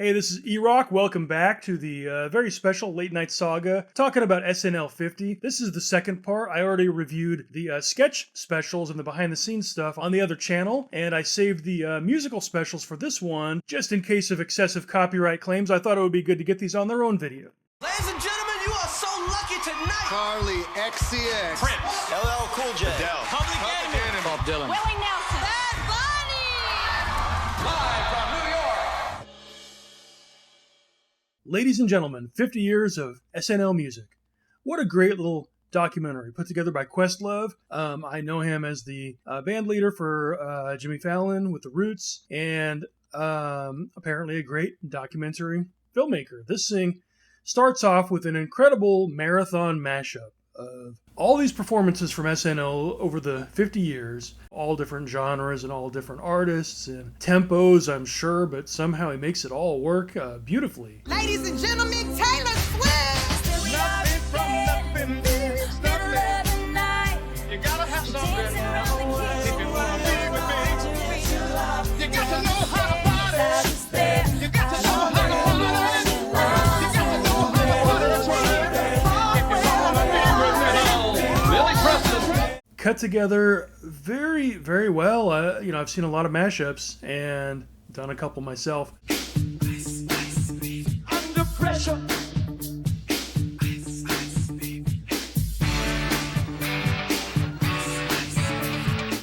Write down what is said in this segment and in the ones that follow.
Hey, this is E-Rock. Welcome back to the very special Late Night Saga, talking about SNL50. This is the second part. I already reviewed the sketch specials and the behind-the-scenes stuff on the other channel, and I saved the musical specials for this one, just in case of excessive copyright claims. I thought it would be good to get these on their own video. Ladies and gentlemen, you are so lucky tonight. Carly, XCX, Prince, LL Cool J, Adele, Public Enemy, Bob Dylan, Willie Nelson, Bad Bunny. live from New York. Ladies and gentlemen, 50 years of SNL music. What a great little documentary put together by Questlove. I know him as the band leader for Jimmy Fallon with The Roots, and apparently a great documentary filmmaker. This thing starts off with an incredible marathon mashup of all these performances from SNL over the 50 years, all different genres and all different artists and tempos, I'm sure, but somehow he makes it all work beautifully. Ladies and gentlemen, Taylor Swift. nothing from nothing, there's nothing. You gotta have something. If you wanna be with me, you got to know how to party. You got to know how to party. You got to know how to party. That's right. If you wanna be with me, Billy Preston. Cut together very, very well. I've seen a lot of mashups and done a couple myself. Under pressure.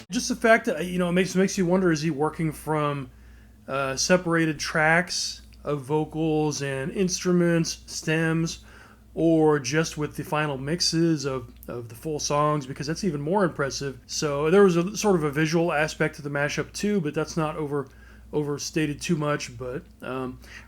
Just the fact that, it makes you wonder, is he working from separated tracks of vocals and instruments, stems, or just with the final mixes of the full songs, because that's even more impressive. So there was a sort of a visual aspect to the mashup too, but that's not overstated too much. But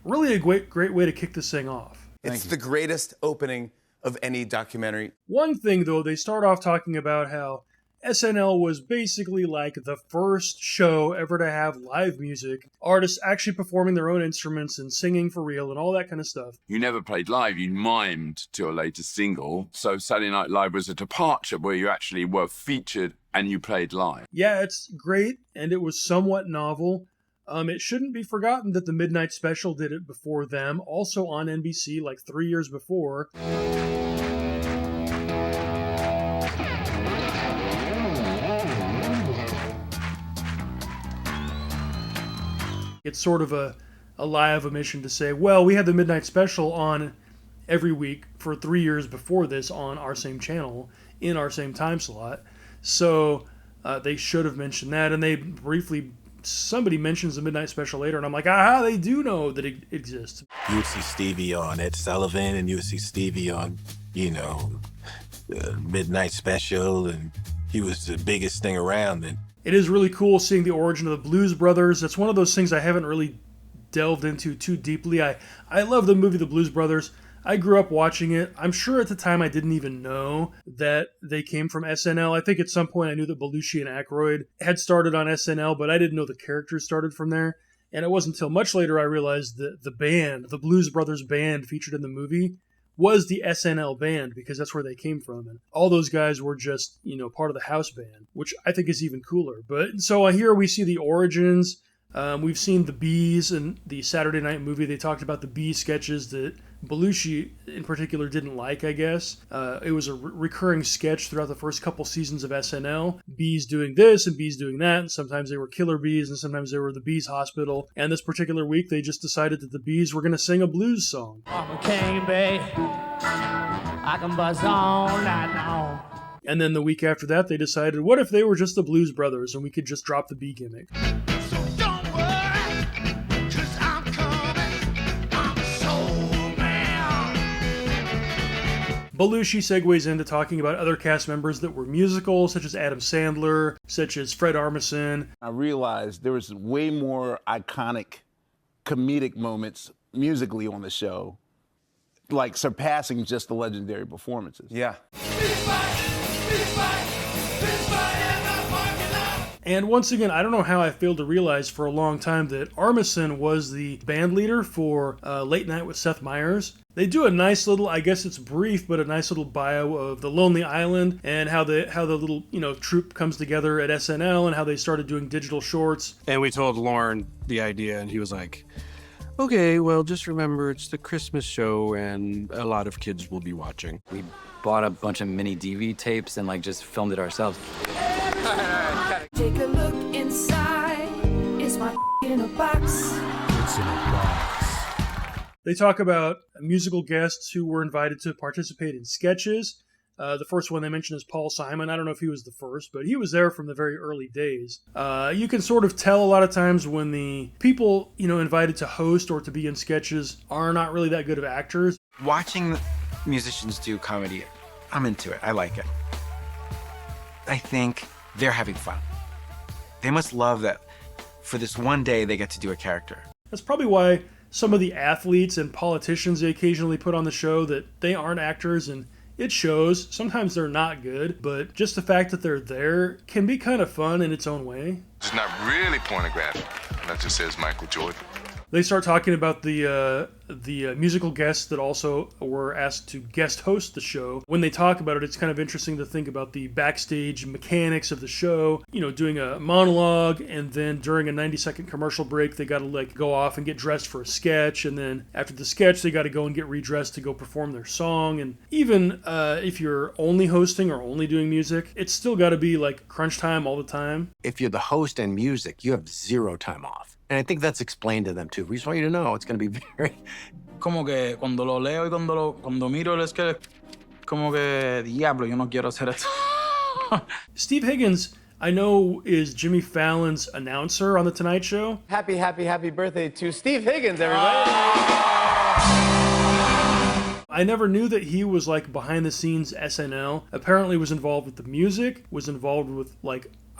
really a great way to kick this thing off. It's the greatest opening of any documentary. One thing though, they start off talking about how SNL was basically like the first show ever to have live music, artists actually performing their own instruments and singing for real and all that kind of stuff. You never played live, you mimed to your latest single. So Saturday Night Live was a departure where you actually were featured and you played live. Yeah, it's great, and it was somewhat novel. It shouldn't be forgotten that the Midnight Special did it before them, also on NBC like 3 years before. It's sort of a lie of omission to say, well, we had the Midnight Special on every week for 3 years before this on our same channel, in our same time slot. So they should have mentioned that, and somebody mentions the Midnight Special later, and I'm like, aha, they do know that it exists. You would see Stevie on Ed Sullivan, and you would see Stevie on, the Midnight Special, and he was the biggest thing around. And it is really cool seeing the origin of the Blues Brothers. That's one of those things I haven't really delved into too deeply. I love the movie The Blues Brothers. I grew up watching it. I'm sure at the time I didn't even know that they came from SNL. I think at some point I knew that Belushi and Aykroyd had started on SNL, but I didn't know the characters started from there. And it wasn't until much later I realized that the band, the Blues Brothers band featured in the movie, was the SNL band, because that's where they came from. And all those guys were just, part of the house band, which I think is even cooler. But so here we see the origins. We've seen the Bees in the Saturday Night movie. They talked about the Bee sketches that Belushi in particular didn't like, I guess. It was a recurring sketch throughout the first couple seasons of SNL. Bees doing this and bees doing that. And sometimes they were killer bees and sometimes they were the Bees Hospital. And this particular week they just decided that the Bees were going to sing a blues song. I'm a king, babe. I can buzz all night long. And then the week after that they decided, what if they were just the Blues Brothers and we could just drop the Bee gimmick? Belushi segues into talking about other cast members that were musical, such as Adam Sandler, such as Fred Armisen. I realized there was way more iconic comedic moments musically on the show, like surpassing just the legendary performances. Yeah. And once again, I don't know how I failed to realize for a long time that Armisen was the band leader for Late Night with Seth Meyers. They do a nice little, I guess it's brief, but a nice little bio of the Lonely Island and how the little, troupe comes together at SNL and how they started doing digital shorts. And we told Lauren the idea, and he was like, Okay, well, just remember it's the Christmas show and a lot of kids will be watching. We bought a bunch of mini DV tapes and like just filmed it ourselves. Take a look inside. Is my in a box? It's in a box. They talk about musical guests who were invited to participate in sketches. The first one they mention is Paul Simon. I don't know if he was the first, but he was there from the very early days. You can sort of tell a lot of times when the people, invited to host or to be in sketches are not really that good of actors. Watching musicians do comedy, I'm into it. I like it. I think they're having fun. They must love that for this one day they get to do a character. That's probably why some of the athletes and politicians they occasionally put on the show, that they aren't actors, and it shows. Sometimes they're not good, but just the fact that they're there can be kind of fun in its own way. It's not really pornographic. That just says Michael Jordan. They start talking about the musical guests that also were asked to guest host the show. When they talk about it, it's kind of interesting to think about the backstage mechanics of the show. Doing a monologue, and then during a 90-second commercial break, they got to go off and get dressed for a sketch, and then after the sketch, they got to go and get redressed to go perform their song. And even if you're only hosting or only doing music, it's still got to be crunch time all the time. If you're the host and music, you have 0 time off. And I think that's explained to them too. We just want you to know it's going to be very... Como que cuando lo leo y cuando miro el sketch, como que diablo, yo no quiero hacer esto. Steve Higgins, I know, is Jimmy Fallon's announcer on The Tonight Show. Happy birthday to Steve Higgins, everybody. I never knew that he was behind the scenes SNL. Apparently was involved with the music, was involved with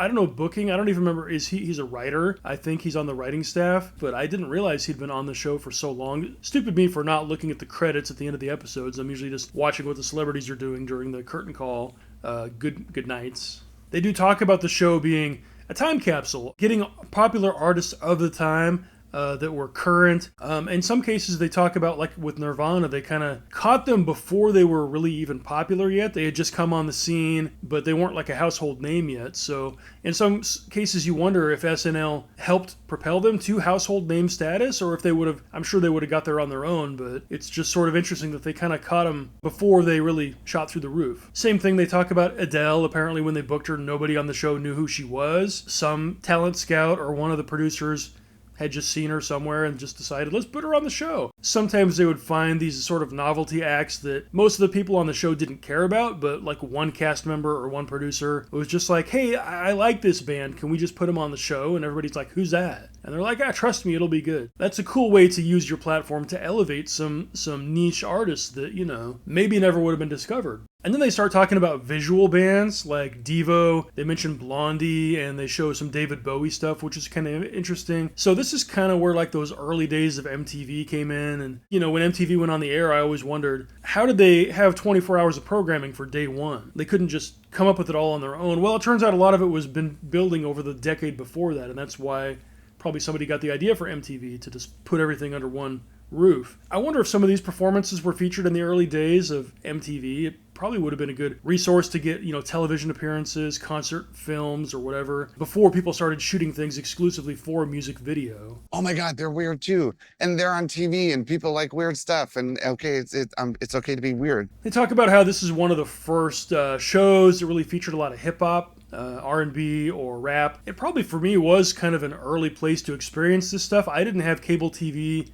I don't know, booking. I don't even remember. He's a writer. I think he's on the writing staff, but I didn't realize he'd been on the show for so long. Stupid me for not looking at the credits at the end of the episodes. I'm usually just watching what the celebrities are doing during the curtain call. Good nights. They do talk about the show being a time capsule, getting popular artists of the time that were current. In some cases, they talk about, with Nirvana, they kind of caught them before they were really even popular yet. They had just come on the scene, but they weren't a household name yet. So in some cases, you wonder if SNL helped propel them to household name status, or if they would have, I'm sure they would have got there on their own, but it's just sort of interesting that they kind of caught them before they really shot through the roof. Same thing, they talk about Adele. Apparently when they booked her, nobody on the show knew who she was. Some talent scout or one of the producers had just seen her somewhere and just decided, let's put her on the show. Sometimes they would find these sort of novelty acts that most of the people on the show didn't care about, but one cast member or one producer was just like, hey, I like this band, can we just put them on the show? And everybody's like, who's that? And they're like, trust me, it'll be good. That's a cool way to use your platform to elevate some niche artists that, maybe never would have been discovered. And then they start talking about visual bands like Devo. They mention Blondie, and they show some David Bowie stuff, which is kind of interesting. So this is kind of where those early days of MTV came in. And, when MTV went on the air, I always wondered, how did they have 24 hours of programming for day one? They couldn't just come up with it all on their own. Well, it turns out a lot of it was been building over the decade before that, and that's why probably somebody got the idea for MTV to just put everything under one roof. I wonder if some of these performances were featured in the early days of MTV. It probably would have been a good resource to get, television appearances, concert films, or whatever, before people started shooting things exclusively for music video. Oh my God, they're weird too. And they're on TV and people like weird stuff. And okay, it's okay to be weird. They talk about how this is one of the first shows that really featured a lot of hip hop, R&B or rap. It probably for me was kind of an early place to experience this stuff. I didn't have cable TV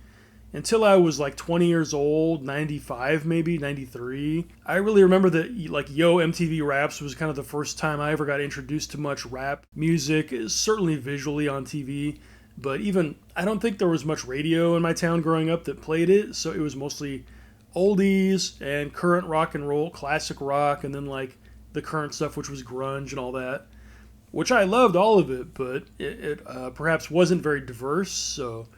until I was 20 years old, 95 maybe, 93. I really remember that Yo MTV Raps was kind of the first time I ever got introduced to much rap music, certainly visually on TV. But even, I don't think there was much radio in my town growing up that played it, so it was mostly oldies and current rock and roll, classic rock, and then the current stuff, which was grunge and all that, which I loved all of it, but it perhaps wasn't very diverse, so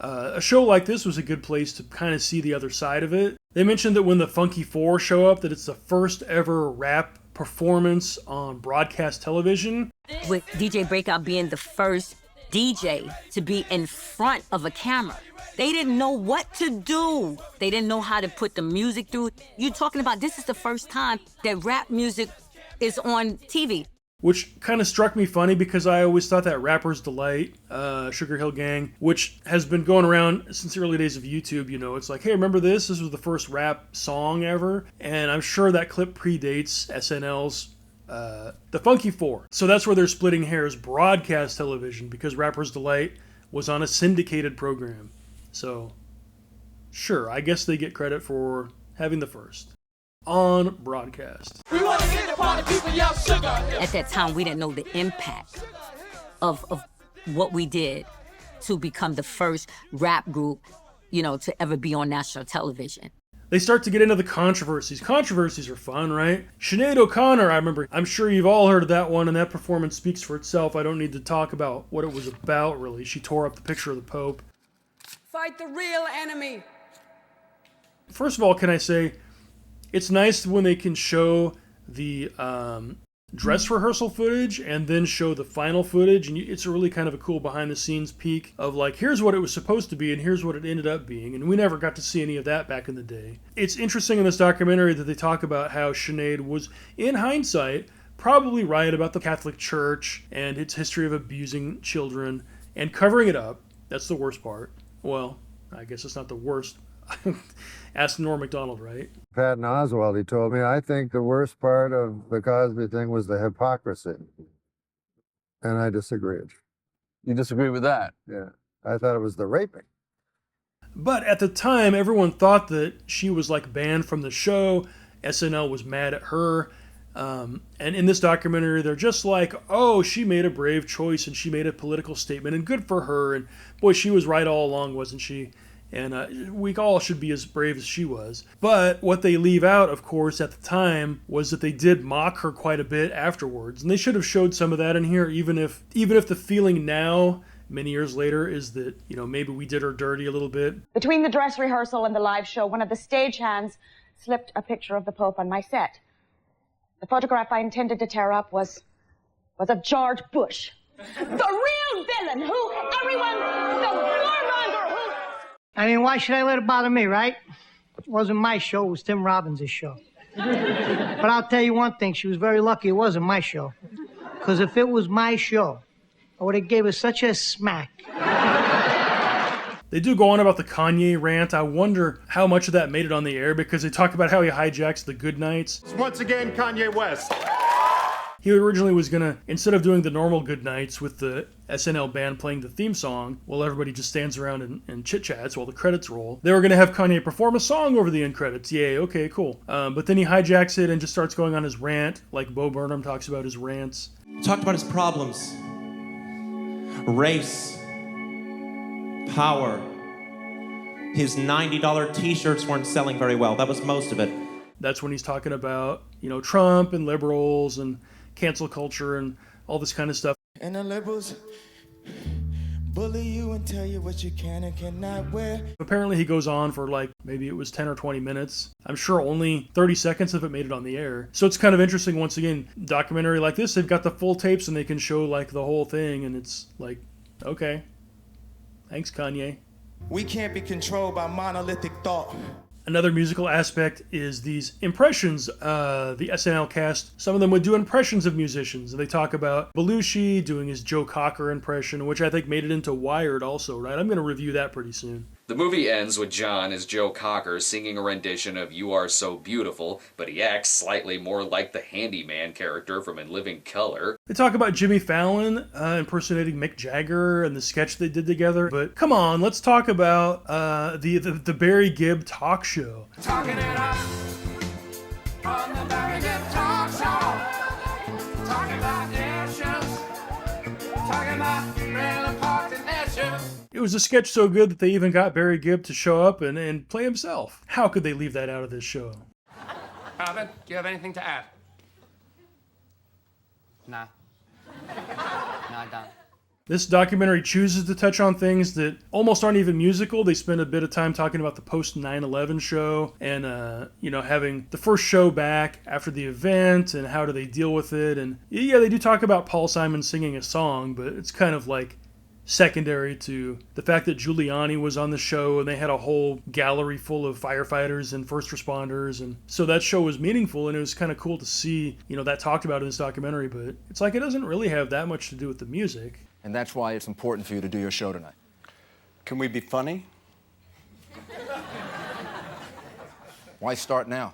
a show like this was a good place to kind of see the other side of it. They mentioned that when the Funky Four show up, that it's the first ever rap performance on broadcast television. With DJ Breakout being the first DJ to be in front of a camera. They didn't know what to do. They didn't know how to put the music through. You're talking about this is the first time that rap music is on TV. which kind of struck me funny because I always thought that Rapper's Delight, Sugar Hill Gang, which has been going around since the early days of YouTube, you know, it's like, hey, remember this? This was the first rap song ever. And I'm sure that clip predates SNL's The Funky Four. So that's where they're splitting hairs, broadcast television, because Rapper's Delight was on a syndicated program. So, sure, I guess they get credit for having the first on broadcast. We want to get the party people yell sugar. At that time, we didn't know the impact of what we did to become the first rap group, you know, to ever be on national television. They start to get into the controversies. Controversies are fun, right? Sinead O'Connor, I remember. I'm sure you've all heard of that one, and that performance speaks for itself. I don't need to talk about what it was about, really. She tore up the picture of the Pope. Fight the real enemy. First of all, can I say, it's nice when they can show the dress rehearsal footage and then show the final footage, and it's a really kind of a cool behind-the-scenes peek of like, here's what it was supposed to be and here's what it ended up being, and we never got to see any of that back in the day. It's interesting in this documentary that they talk about how Sinead was, in hindsight, probably right about the Catholic Church and its history of abusing children and covering it up. That's the worst part. Well, I guess it's not the worst. Ask Norm Macdonald, right? Patton Oswalt, he told me, I think the worst part of the Cosby thing was the hypocrisy. And I disagreed. You disagree with that? Yeah. I thought it was the raping. But at the time, everyone thought that she was like banned from the show. SNL was mad at her. And in this documentary, they're just like, oh, she made a brave choice and she made a political statement and good for her. And boy, she was right all along, wasn't she? And we all should be as brave as she was. But what they leave out, of course, at the time was that they did mock her quite a bit afterwards. And they should have showed some of that in here, even if the feeling now, many years later, is that, you know, maybe we did her dirty a little bit. Between the dress rehearsal and the live show, one of the stagehands slipped a picture of the Pope on my set. The photograph I intended to tear up was of George Bush. The real villain who everyone, the warmonger who... I mean, why should I let it bother me, right? It wasn't my show, it was Tim Robbins' show. But I'll tell you one thing, she was very lucky it wasn't my show. Because if it was my show, I would have gave her such a smack. They do go on about the Kanye rant. I wonder how much of that made it on the air, because they talk about how he hijacks the Good Nights. Once again, Kanye West. He originally was gonna, instead of doing the normal Good Nights with the SNL band playing the theme song while everybody just stands around and chit-chats while the credits roll, they were gonna have Kanye perform a song over the end credits. Yay, okay, cool. But then he hijacks it and just starts going on his rant, like Bo Burnham talks about his rants. Talked about his problems. Race. Power. His $90 t-shirts weren't selling very well. That was most of it. That's when he's talking about, you know, Trump and liberals and cancel culture and all this kind of stuff. And the liberals bully you and tell you what you can and cannot wear. Apparently he goes on for like, maybe it was 10 or 20 minutes. I'm sure only 30 seconds of it made it on the air. So it's kind of interesting, once again, documentary like this, they've got the full tapes and they can show like the whole thing, and it's like, okay, thanks Kanye. We can't be controlled by monolithic thought. Another musical aspect is these impressions. The SNL cast, some of them would do impressions of musicians. They talk about Belushi doing his Joe Cocker impression, which I think made it into Wired also, right? I'm going to review that pretty soon. The movie ends with John as Joe Cocker singing a rendition of You Are So Beautiful, but he acts slightly more like the handyman character from In Living Color. They talk about Jimmy Fallon impersonating Mick Jagger and the sketch they did together. But come on, let's talk about the Barry Gibb talk show. Talking it up on the Barry Gibb talk show. Talking about issues. Talking about real important issues. It was a sketch so good that they even got Barry Gibb to show up and play himself. How could they leave that out of this show? Alvin, do you have anything to add? Nah. No, I don't. This documentary chooses to touch on things that almost aren't even musical. They spend a bit of time talking about the post 9/11 show and, having the first show back after the event and how do they deal with it. And yeah, they do talk about Paul Simon singing a song, but it's kind of like secondary to the fact that Giuliani was on the show and they had a whole gallery full of firefighters and first responders. And so that show was meaningful, and it was kind of cool to see, that talked about in this documentary, but it's like it doesn't really have that much to do with the music. And that's why it's important for you to do your show tonight. Can we be funny? Why start now?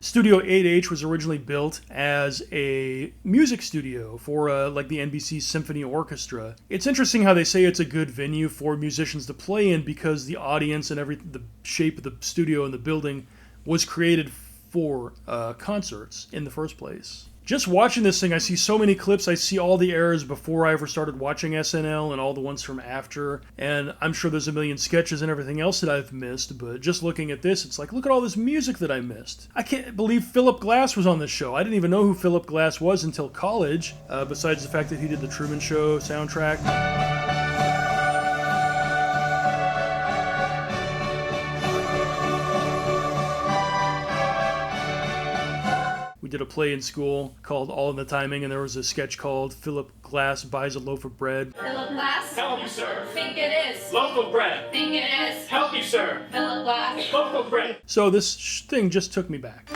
Studio 8H was originally built as a music studio for like the NBC Symphony Orchestra. It's interesting how they say it's a good venue for musicians to play in because the audience and the shape of the studio and the building was created for concerts in the first place. Just watching this thing, I see so many clips. I see all the eras before I ever started watching SNL and all the ones from after. And I'm sure there's a million sketches and everything else that I've missed. But just looking at this, it's like, look at all this music that I missed. I can't believe Philip Glass was on this show. I didn't even know who Philip Glass was until college, besides the fact that he did the Truman Show soundtrack. We did a play in school called All in the Timing, and there was a sketch called Philip Glass Buys a Loaf of Bread. Philip Glass? Help you, sir. Think it is. Loaf of bread. Think it is. Help you, sir. Philip Glass. Loaf of bread. So this thing just took me back.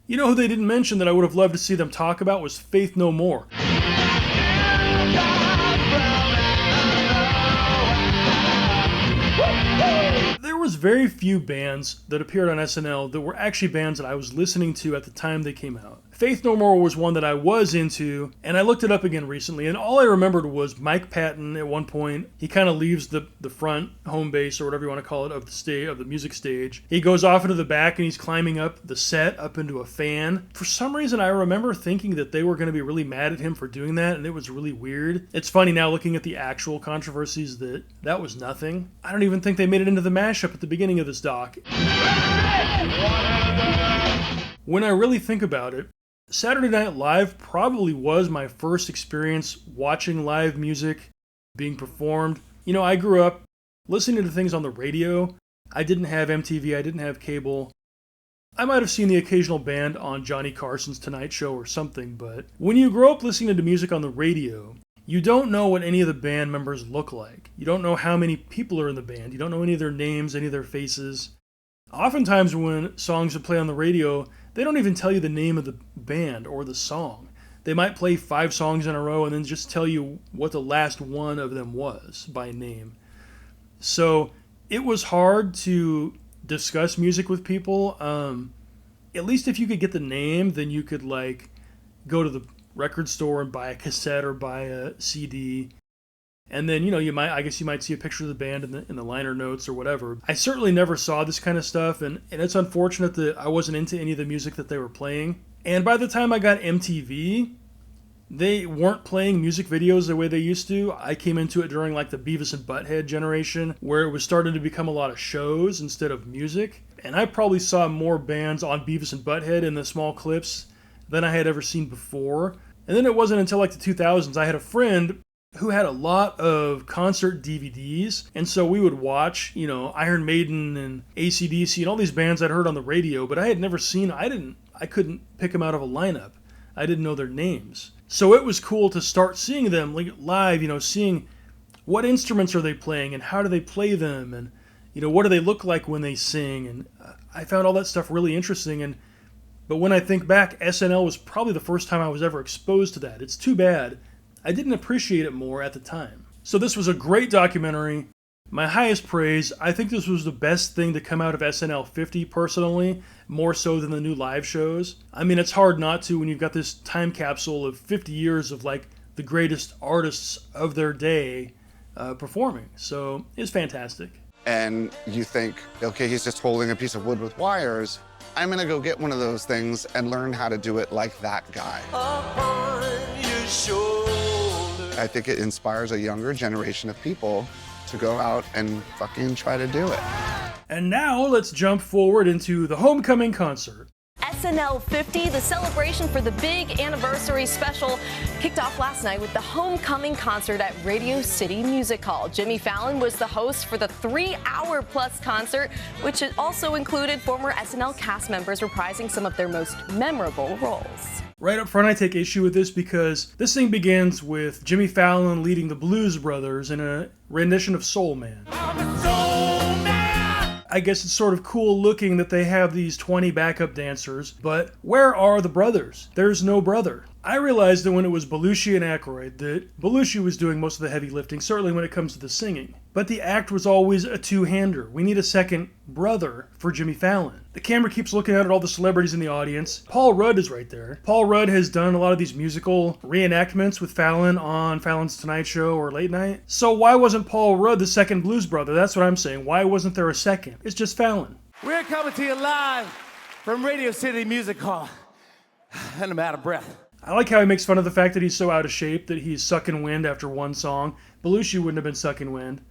You know who they didn't mention that I would have loved to see them talk about was Faith No More. There was very few bands that appeared on SNL that were actually bands that I was listening to at the time they came out. Faith No More was one that I was into, and I looked it up again recently, and all I remembered was Mike Patton at one point. He kind of leaves the front home base, or whatever you want to call it, of the music stage. He goes off into the back, and he's climbing up the set, up into a fan. For some reason, I remember thinking that they were going to be really mad at him for doing that, and it was really weird. It's funny now looking at the actual controversies that was nothing. I don't even think they made it into the mashup at the beginning of this doc. When I really think about it, Saturday Night Live probably was my first experience watching live music being performed. I grew up listening to things on the radio. I didn't have MTV, I didn't have cable. I might have seen the occasional band on Johnny Carson's Tonight Show or something, but when you grow up listening to music on the radio, you don't know what any of the band members look like. You don't know how many people are in the band. You don't know any of their names, any of their faces. Oftentimes when songs would play on the radio, they don't even tell you the name of the band or the song. They might play 5 songs in a row and then just tell you what the last one of them was by name. So it was hard to discuss music with people. At least if you could get the name, then you could go to the record store and buy a cassette or buy a CD. And then, you might see a picture of the band in the liner notes or whatever. I certainly never saw this kind of stuff, and it's unfortunate that I wasn't into any of the music that they were playing. And by the time I got MTV, they weren't playing music videos the way they used to. I came into it during the Beavis and Butthead generation, where it was starting to become a lot of shows instead of music. And I probably saw more bands on Beavis and Butthead in the small clips than I had ever seen before. And then it wasn't until the 2000s I had a friend who had a lot of concert DVDs, and so we would watch, Iron Maiden and AC/DC and all these bands I'd heard on the radio, but I had never seen. I couldn't pick them out of a lineup. I didn't know their names. So it was cool to start seeing them live, seeing what instruments are they playing and how do they play them, and what do they look like when they sing, and I found all that stuff really interesting. But when I think back, SNL was probably the first time I was ever exposed to that. It's too bad I didn't appreciate it more at the time. So this was a great documentary. My highest praise. I think this was the best thing to come out of SNL50 personally, more so than the new live shows. I mean, it's hard not to when you've got this time capsule of 50 years of the greatest artists of their day performing. So it's fantastic. And you think, okay, he's just holding a piece of wood with wires. I'm gonna go get one of those things and learn how to do it like that guy. I think it inspires a younger generation of people to go out and fucking try to do it. And now let's jump forward into the homecoming concert. SNL50, the celebration for the big anniversary special, kicked off last night with the homecoming concert at Radio City Music Hall. Jimmy Fallon was the host for the 3-hour-plus concert, which also included former SNL cast members reprising some of their most memorable roles. Right up front, I take issue with this because this thing begins with Jimmy Fallon leading the Blues Brothers in a rendition of Soul Man. I guess it's sort of cool looking that they have these 20 backup dancers, but where are the brothers? There's no brother. I realized that when it was Belushi and Aykroyd that Belushi was doing most of the heavy lifting, certainly when it comes to the singing. But the act was always a two-hander. We need a second brother for Jimmy Fallon. The camera keeps looking out at all the celebrities in the audience. Paul Rudd is right there. Paul Rudd has done a lot of these musical reenactments with Fallon on Fallon's Tonight Show or Late Night. So why wasn't Paul Rudd the second Blues Brother? That's what I'm saying. Why wasn't there a second? It's just Fallon. We're coming to you live from Radio City Music Hall. And I'm out of breath. I like how he makes fun of the fact that he's so out of shape that he's sucking wind after one song. Belushi wouldn't have been sucking wind.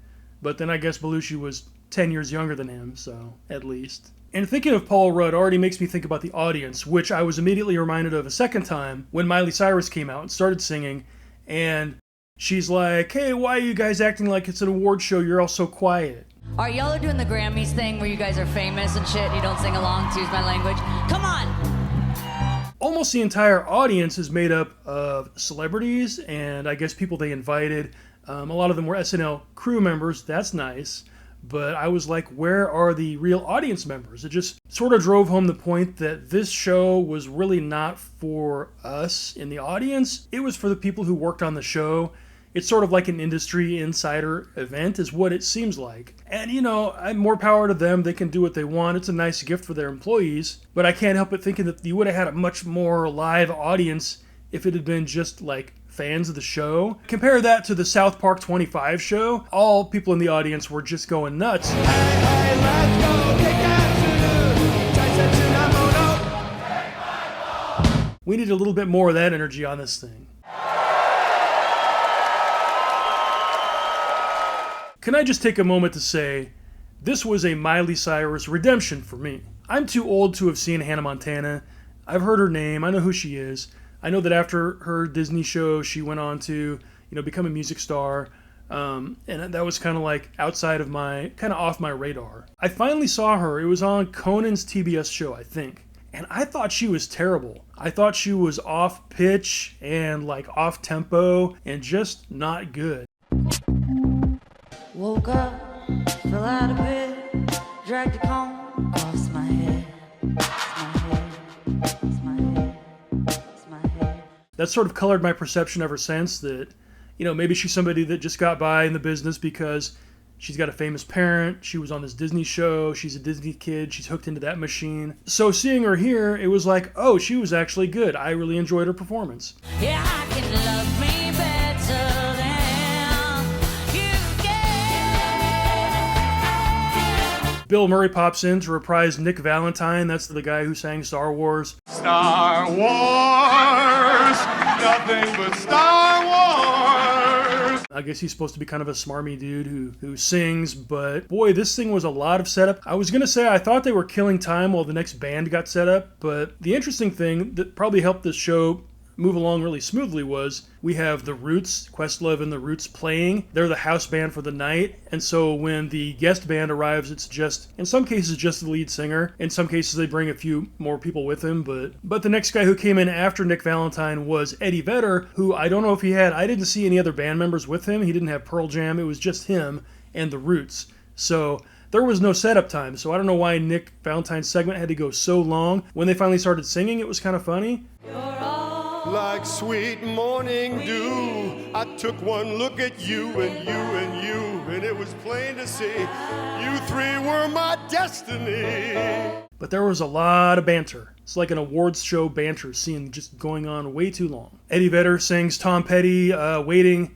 But then I guess Belushi was 10 years younger than him, so at least. And thinking of Paul Rudd already makes me think about the audience, which I was immediately reminded of a second time when Miley Cyrus came out and started singing. And she's like, hey, why are you guys acting like it's an award show? You're all so quiet. All right, y'all are doing the Grammys thing where you guys are famous and shit and you don't sing along, to use my language. Come on! Almost the entire audience is made up of celebrities and I guess people they invited. A lot of them were SNL crew members. That's nice. But I was like, where are the real audience members? It just sort of drove home the point that this show was really not for us in the audience. It was for the people who worked on the show. It's sort of like an industry insider event is what it seems like. And, you know, I'm more power to them. They can do what they want. It's a nice gift for their employees. But I can't help but thinking that you would have had a much more live audience if it had been just like fans of the show. Compare that to the South Park 25 show. All people in the audience were just going nuts. Hey, let's go kick ass. We need a little bit more of that energy on this thing. Can I just take a moment to say, this was a Miley Cyrus redemption for me. I'm too old to have seen Hannah Montana. I've heard her name. I know who she is. I know that after her Disney show, she went on to, become a music star. And that was kind of like outside of off my radar. I finally saw her. It was on Conan's TBS show, I think. And I thought she was terrible. I thought she was off pitch and off tempo and just not good. Woke up, fell out of bed, dragged a comb across my head. That sort of colored my perception ever since that, maybe she's somebody that just got by in the business because she's got a famous parent, she was on this Disney show, she's a Disney kid, she's hooked into that machine. So seeing her here, it was like, oh, she was actually good. I really enjoyed her performance. Yeah, I can love me better than you can. Bill Murray pops in to reprise Nick Valentine. That's the guy who sang Star Wars. Star Wars, nothing but Star Wars. I guess he's supposed to be kind of a smarmy dude who sings, but boy, this thing was a lot of setup. I was going to say I thought they were killing time while the next band got set up, but the interesting thing that probably helped this show move along really smoothly was we have the Roots, Questlove and the Roots playing. They're the house band for the night, and so when the guest band arrives, it's just, in some cases, just the lead singer. In some cases, they bring a few more people with him, but the next guy who came in after Nick Valentine was Eddie Vedder, who I don't know if I didn't see any other band members with him. He didn't have Pearl Jam. It was just him and the Roots. So there was no setup time, so I don't know why Nick Valentine's segment had to go so long. When they finally started singing, it was kind of funny. Like sweet morning dew, I took one look at you and you and you, and it was plain to see you three were my destiny. But there was a lot of banter. It's like an awards show banter scene just going on way too long. Eddie Vedder sings Tom Petty, Waiting,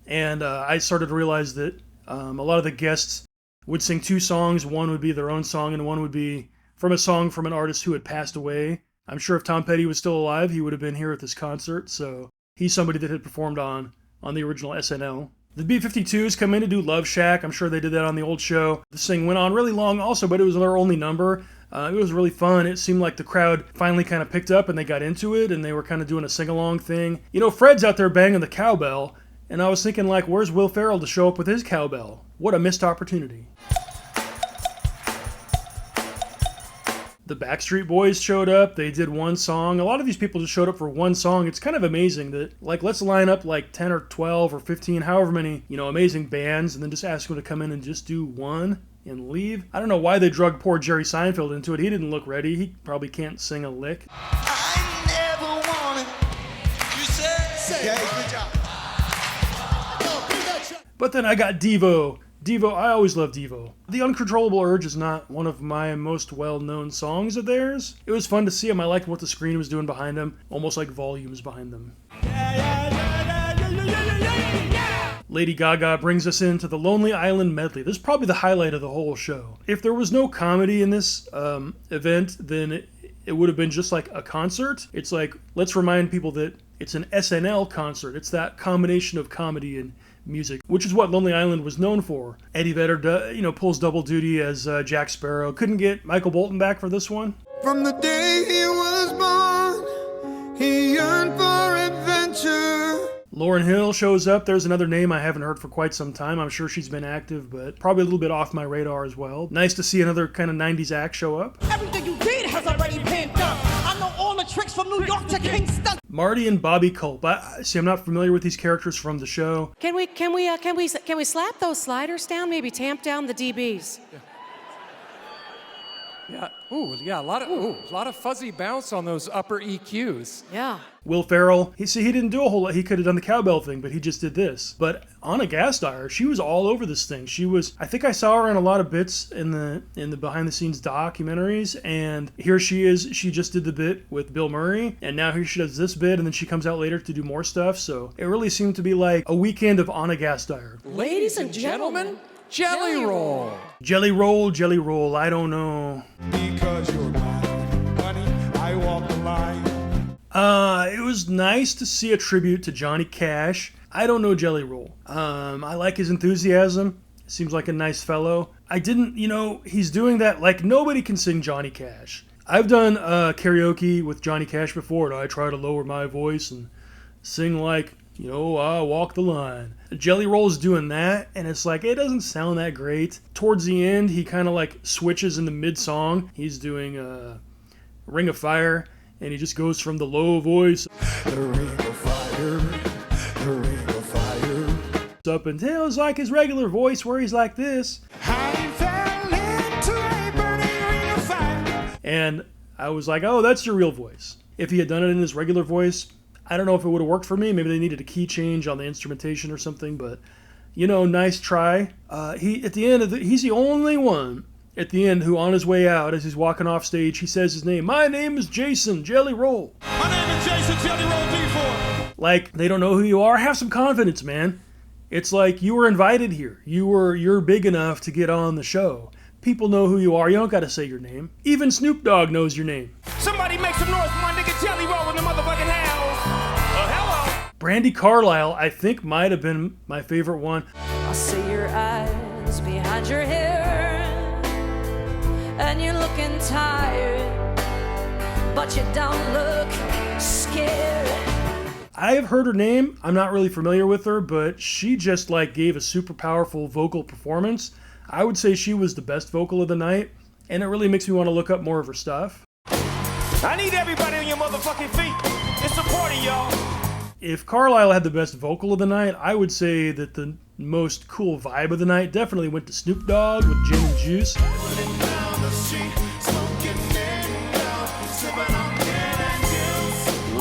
and I started to realize that a lot of the guests would sing two songs. One would be their own song, and one would be from a song from an artist who had passed away. I'm sure if Tom Petty was still alive, he would have been here at this concert, so he's somebody that had performed on the original SNL. The B-52s come in to do Love Shack. I'm sure they did that on the old show. This thing went on really long also, but it was their only number. It was really fun. It seemed like the crowd finally kind of picked up and they got into it and they were kind of doing a sing-along thing. You know, Fred's out there banging the cowbell, and I was thinking, like, where's Will Ferrell to show up with his cowbell? What a missed opportunity. The Backstreet Boys showed up. They did one song. A lot of these people just showed up for one song. It's kind of amazing that, like, let's line up like 10 or 12 or 15, however many, you know, amazing bands, and then just ask them to come in and just do one and leave. I don't know why they drug poor Jerry Seinfeld into it. He didn't look ready. He probably can't sing a lick. But then I got Devo. Devo, I always love Devo. The Uncontrollable Urge is not one of my most well-known songs of theirs. It was fun to see him. I liked what the screen was doing behind him, almost like volumes behind them. Lady Gaga brings us into the Lonely Island medley. This is probably the highlight of the whole show. If there was no comedy in this event, then it would have been just like a concert. It's like, let's remind people that it's an SNL concert. It's that combination of comedy and music, which is what Lonely Island was known for. Eddie Vedder, pulls double duty as Jack Sparrow. Couldn't get Michael Bolton back for this one. From the day he was born, he yearned for adventure. Lauryn Hill shows up. There's another name I haven't heard for quite some time. I'm sure she's been active, but probably a little bit off my radar as well. Nice to see another kind of 90s act show up. Everything you did has already been done. I know all the tricks from New York to Kingston. Marty and Bobby Culp. I'm not familiar with these characters from the show. Can we slap those sliders down? Maybe tamp down the DBs. Yeah. Ooh, yeah. A lot of fuzzy bounce on those upper EQs. Yeah. Will Ferrell. He didn't do a whole lot. He could have done the cowbell thing, but he just did this. But Anna Gasteyer, she was all over this thing. I think I saw her in a lot of bits in the behind the scenes documentaries, and here she is. She just did the bit with Bill Murray, and now here she does this bit, and then she comes out later to do more stuff. So it really seemed to be like a weekend of Anna Gasteyer. Ladies and gentlemen, Jelly Roll. Jelly Roll, I don't know. Because you're mine, honey, I walk the line. It was nice to see a tribute to Johnny Cash. I don't know Jelly Roll. I like his enthusiasm. Seems like a nice fellow. He's doing that like nobody can sing Johnny Cash. I've done karaoke with Johnny Cash before, and I try to lower my voice and sing like, I walk the line. Jelly Roll's doing that, and it's like, it doesn't sound that great. Towards the end, he kind of like switches in the mid-song. He's doing Ring of Fire, and he just goes from the low voice, the ring of fire, the ring of fire, up until it's like his regular voice where he's like this. I fell into a burning ring of fire. And I was like, oh, that's your real voice. If he had done it in his regular voice, I don't know if it would have worked for me. Maybe they needed a key change on the instrumentation or something, but, nice try. He's the only one at the end who, on his way out, as he's walking off stage, he says his name. My name is Jason Jelly Roll. My name is Jason Jelly Roll D4. Like, they don't know who you are. Have some confidence, man. It's like you were invited here. You're big enough to get on the show. People know who you are. You don't got to say your name. Even Snoop Dogg knows your name. Somebody make some noise for my nigga Jelly Roll in the motherfucking house. Hello. Brandi Carlile, I think, might have been my favorite one. I see your eyes behind your hair, and you're looking tired, but you don't look scared. I have heard her name. I'm not really familiar with her, but she just gave a super powerful vocal performance. I would say she was the best vocal of the night, and it really makes me want to look up more of her stuff. I need everybody on your motherfucking feet. It's supporting y'all. If Carlisle had the best vocal of the night, I would say that the most cool vibe of the night definitely went to Snoop Dogg with Gin and Juice.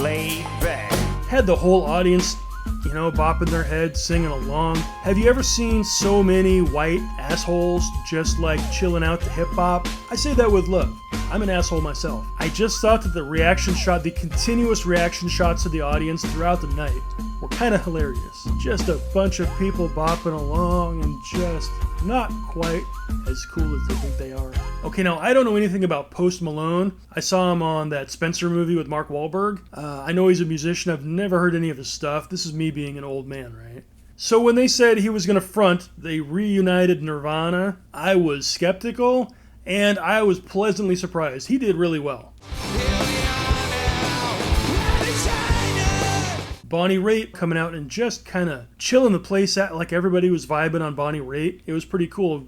Laid back. Had the whole audience, bopping their heads, singing along. Have you ever seen so many white assholes just chilling out to hip hop? I say that with love. I'm an asshole myself. I just thought that the continuous reaction shots to the audience throughout the night were kind of hilarious. Just a bunch of people bopping along and just not quite as cool as they think they are. Okay, now I don't know anything about Post Malone. I saw him on that Spencer movie with Mark Wahlberg. I know he's a musician. I've never heard any of his stuff. This is me being an old man, right? So when they said he was going to front the reunited Nirvana, I was skeptical. and I was pleasantly surprised. He did really well. Bonnie Raitt coming out and just kind of chilling the place out like everybody was vibing on Bonnie Raitt. It was pretty cool.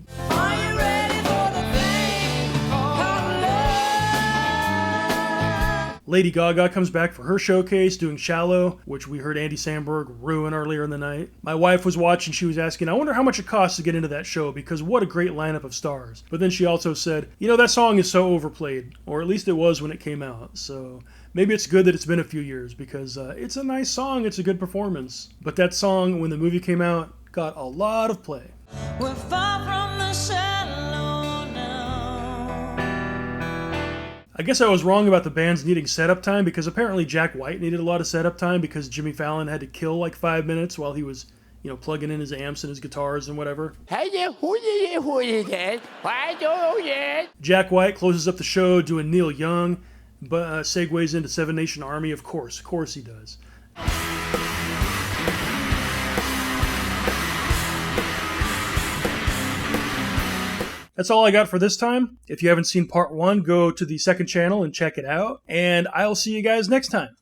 Lady Gaga comes back for her showcase doing Shallow, which we heard Andy Samberg ruin earlier in the night. My wife was watching, she was asking, I wonder how much it costs to get into that show because what a great lineup of stars. But then she also said, you know, that song is so overplayed, or at least it was when it came out. So maybe it's good that it's been a few years because it's a nice song, it's a good performance. But that song, when the movie came out, got a lot of play. We're far from the shallow now. I guess I was wrong about the bands needing setup time because apparently Jack White needed a lot of setup time because Jimmy Fallon had to kill like 5 minutes while he was, plugging in his amps and his guitars and whatever. Jack White closes up the show doing Neil Young, but segues into Seven Nation Army, of course he does. That's all I got for this time. If you haven't seen part 1, go to the second channel and check it out. And I'll see you guys next time.